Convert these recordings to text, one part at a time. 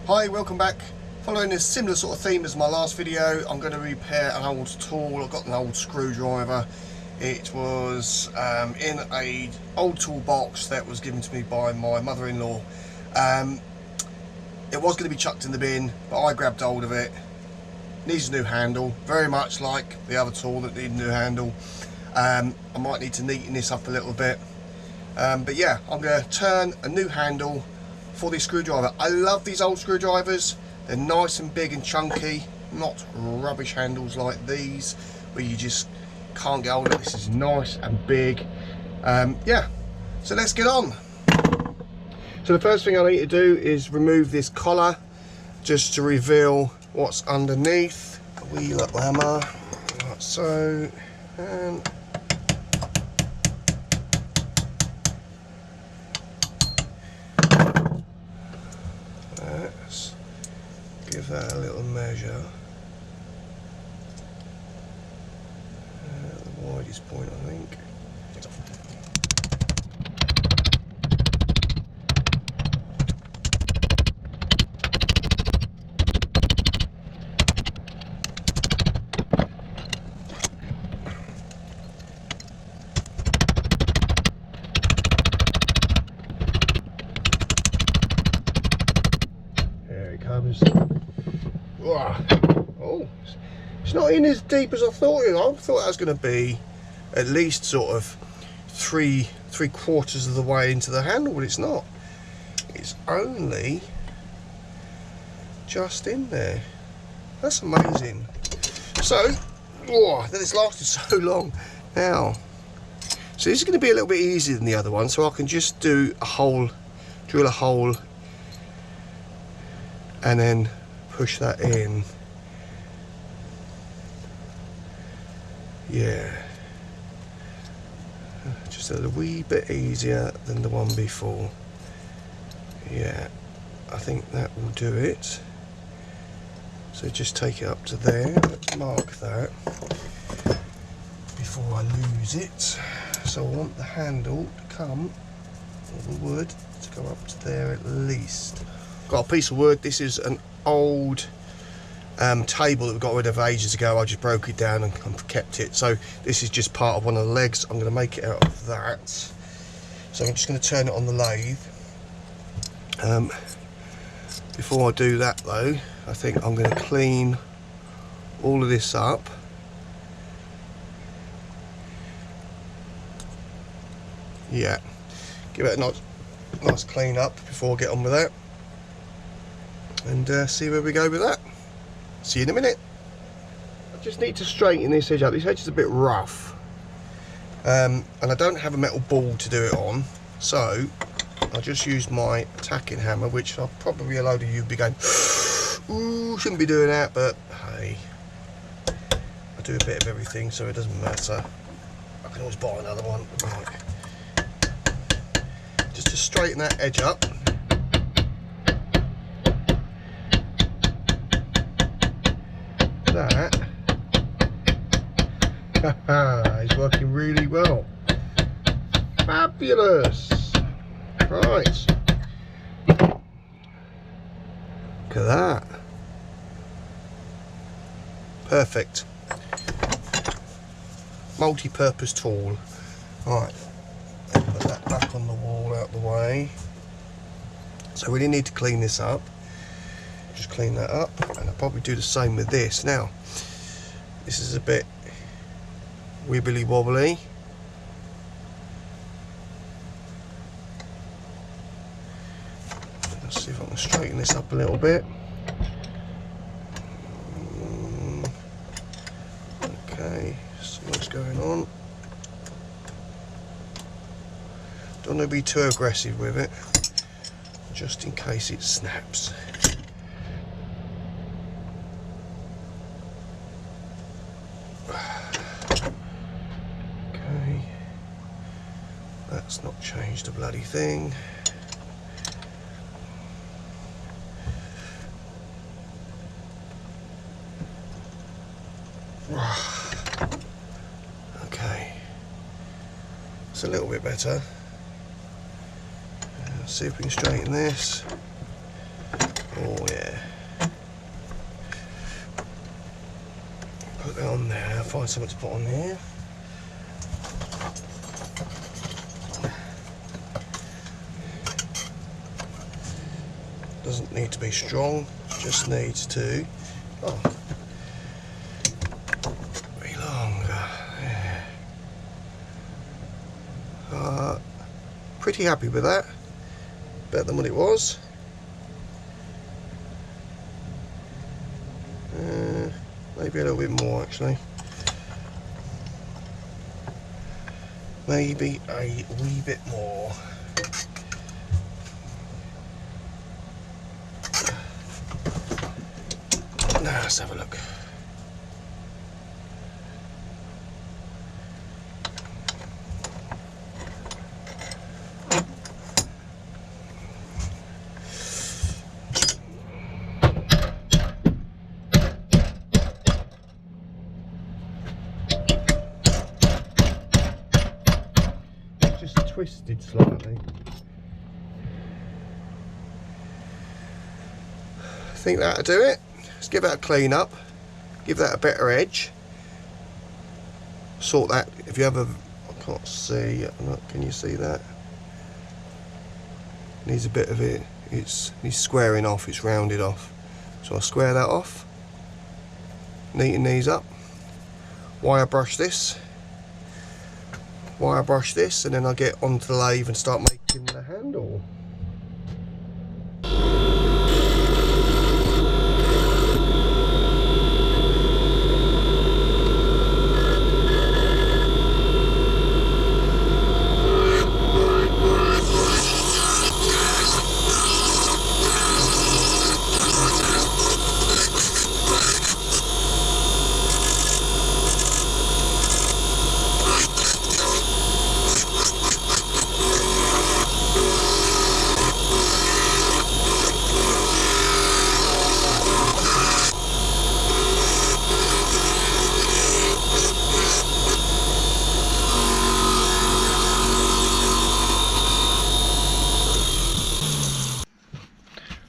Hi, welcome back. Following a similar sort of theme as my last video, I'm going to repair an old tool. I've got an old screwdriver. It was in an old toolbox that was given to me by my mother-in-law. It was going to be chucked in the bin, but I grabbed hold of it. Needs a new handle, very much like the other tool that needed a new handle. I might need to neaten this up a little bit. But yeah, I'm going to turn a new handle for this screwdriver. I love these old screwdrivers. They're nice and big and chunky, not rubbish handles like these where you just can't get hold of it. This is nice and big. Yeah, so let's get on. So the first thing I need to do is remove this collar just to reveal what's underneath. A wee little hammer, like so, and let's give that a little measure. The widest point, I think. Oh, it's not in as deep as I thought it was. I thought that was going to be at least sort of three quarters of the way into the handle, but it's not. It's only just in there. That's amazing. So, that it's lasted so long. Now, so this is going to be a little bit easier than the other one, so I can just do a hole, drill a hole, and then push that in. Yeah, just a wee bit easier than the one before. Yeah, I think that will do it. So just take it up to there. Let's mark that before I lose it. So I want the handle to come, or the wood to go up to there at least. Got a piece of wood. This is an old table that we got rid of ages ago. I just broke it down and kept it. So this is just part of one of the legs. I'm going to make it out of that. So I'm just going to turn it on the lathe. Before I do that though, I think I'm going to clean all of this up. Yeah, give it a nice clean up before I get on with that. And see where we go with that. See you in a minute. I just need to straighten this edge up. This edge is a bit rough, and I don't have a metal ball to do it on, so I'll just use my tacking hammer, which I'll probably a load of you be going, ooh, shouldn't be doing that, but hey, I do a bit of everything, so it doesn't matter. I can always buy another one. Right. Just to straighten that edge up. That is working really well. Fabulous. Right, look at that. Perfect. Multi-purpose tool. Right, put that back on the wall out the way. So we really need to clean this up. Just clean that up, and I'll probably do the same with this. Now, this is a bit wibbly wobbly. Let's see if I can straighten this up a little bit. Okay, see what's going on. Don't want to be too aggressive with it, just in case it snaps. That's not changed a bloody thing. Okay, it's a little bit better. Let's see if we can straighten this. Oh yeah. Put that on there. Find something to put on here. Doesn't need to be strong, just needs to be longer. Yeah. Pretty happy with that. Better than what it was. Maybe a little bit more actually. Maybe a wee bit more. Now let's have a look. It's just twisted slightly. I think that'll do it. Let's give that a clean up, give that a better edge, sort that. If you have a, I can't see, can you see that? Needs a bit of it, it's squaring off, it's rounded off. So I'll square that off, neaten these up, wire brush this, and then I'll get onto the lathe and start making the handle.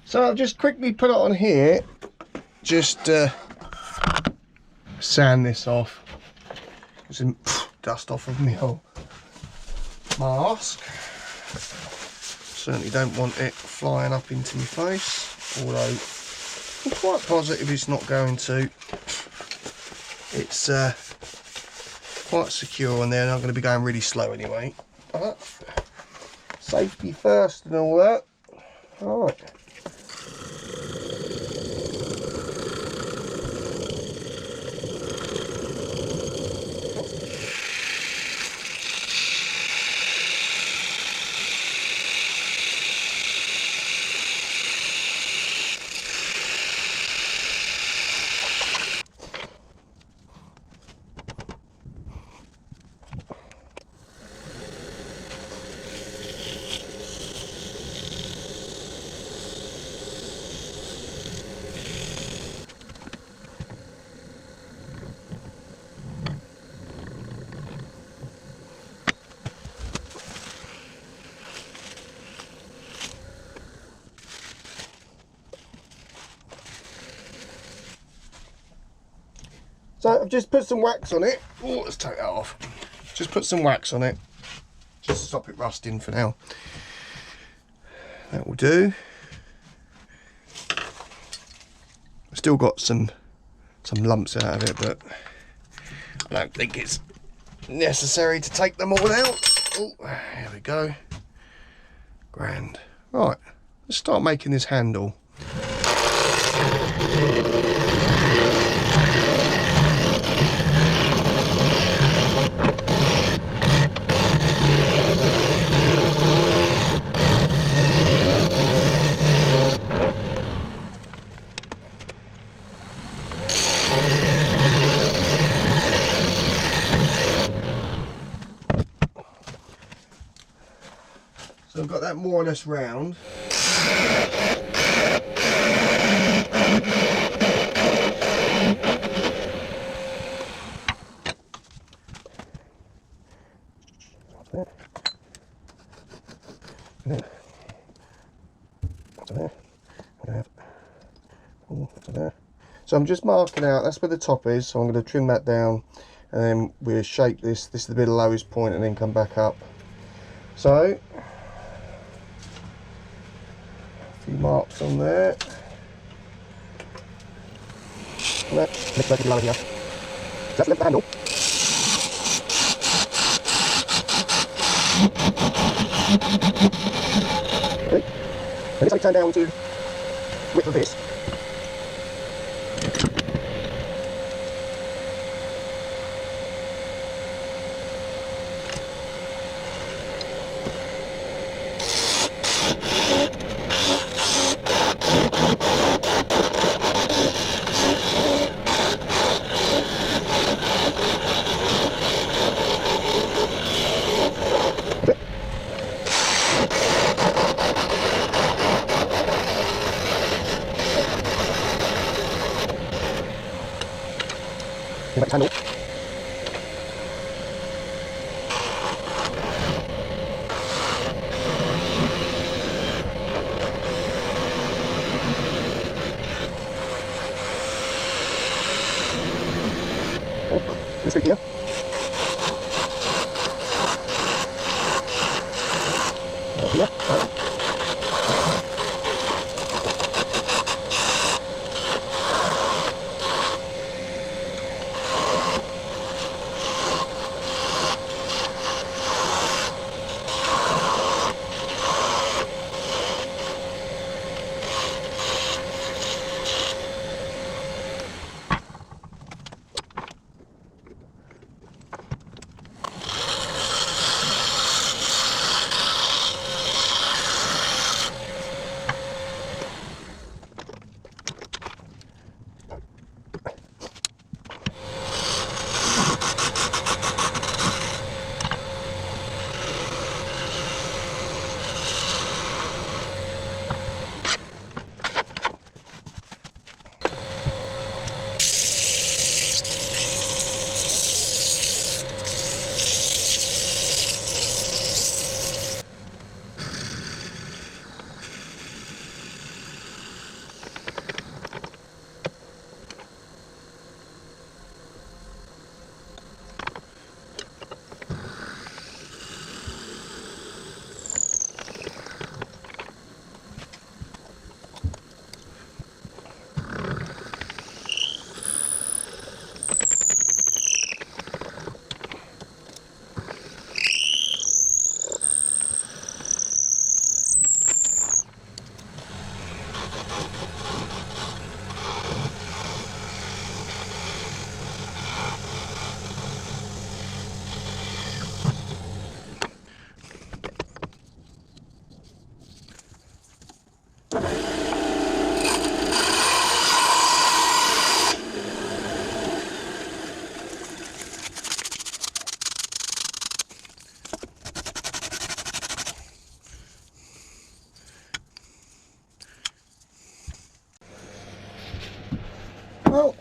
So I've just quickly put it on here, just sand this off, get some dust off of my whole mask. Certainly don't want it flying up into my face, although I'm quite positive it's not going to. It's quite secure on there, and I'm going to be going really slow anyway. But safety first and all that. Alright. So I've just put some wax on it. Oh, let's take that off. Just put some wax on it, just to stop it rusting for now. That will do. I've still got some lumps out of it, but I don't think it's necessary to take them all out. Oh, here we go. Grand. Right, let's start making this handle. So I've got that more or less round. So I'm just marking out, that's where the top is, so I'm going to trim that down, and then we'll shape this. This is the lowest point, and then come back up. So, a few marks on there. That's the handle. Okay. And this I turn down to width of this. Handle. This bit here. Here. Well,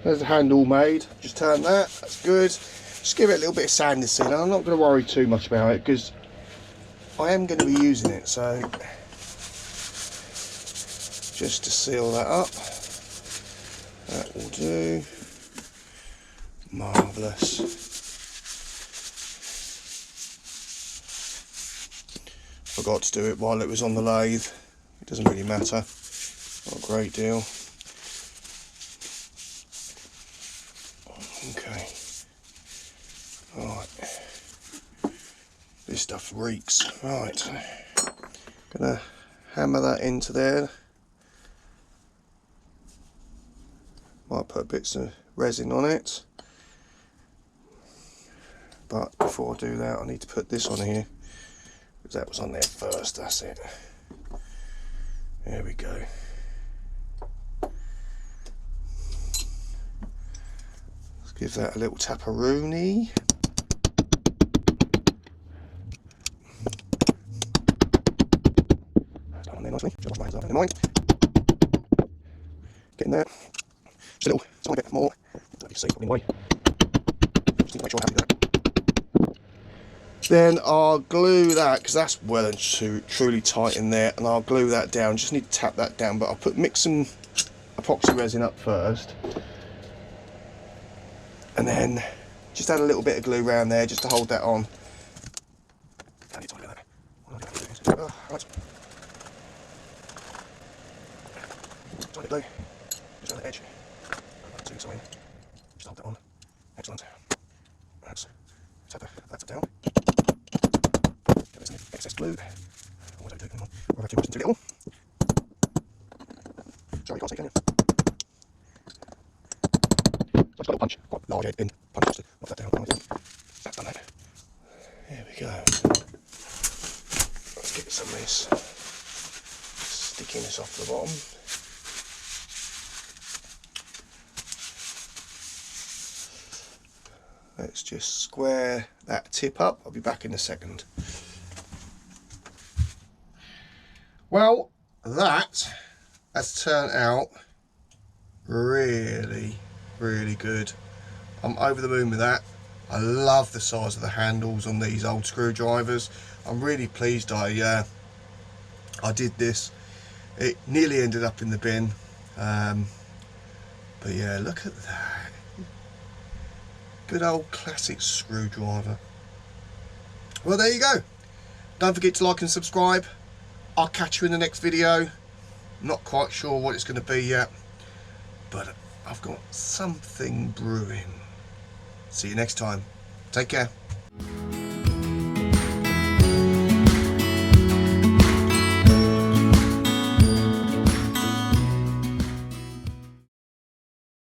there's the handle made. Just turn that, that's good. Just give it a little bit of sanding sealant. I'm not going to worry too much about it because I am going to be using it, so just to seal that up. That will do. Marvellous. Forgot to do it while it was on the lathe. It doesn't really matter. Not a great deal. Okay. Alright. This stuff reeks. Right. Gonna hammer that into there. Might put bits of resin on it. But before I do that, I need to put this on here. Because that was on there first, that's it. There we go. Let's give that a little tap-a-rooney. That's done on there nicely. Just wash my hands up. Never mind. Getting there. Just a little tiny bit more. I don't know if you can see anyway. Just need to make sure I'm happy with that. Then I'll glue that, because that's well and truly tight in there, and I'll glue that down. Just need to tap that down, but I'll put epoxy resin up first, and then just add a little bit of glue around there just to hold that on. Right. Tiny glue, just around the edge. Just hold that on. Excellent. Let's set that down. Get this excess glue. What do I do? I've actually wasn't too little. Sorry, you can't see, can you? So I've got a punch, quite large head in punch just to knock that down. That's done that. There we go. Let's get some of this stickiness off the bottom. Let's just square that tip up. I'll be back in a second. Well, that has turned out really, really good. I'm over the moon with that. I love the size of the handles on these old screwdrivers. I'm really pleased I did this. It nearly ended up in the bin, but yeah, look at that. Good old classic screwdriver. Well, there you go. Don't forget to like and subscribe. I'll catch you in the next video. Not quite sure what it's going to be yet, but I've got something brewing. See you next time. Take care.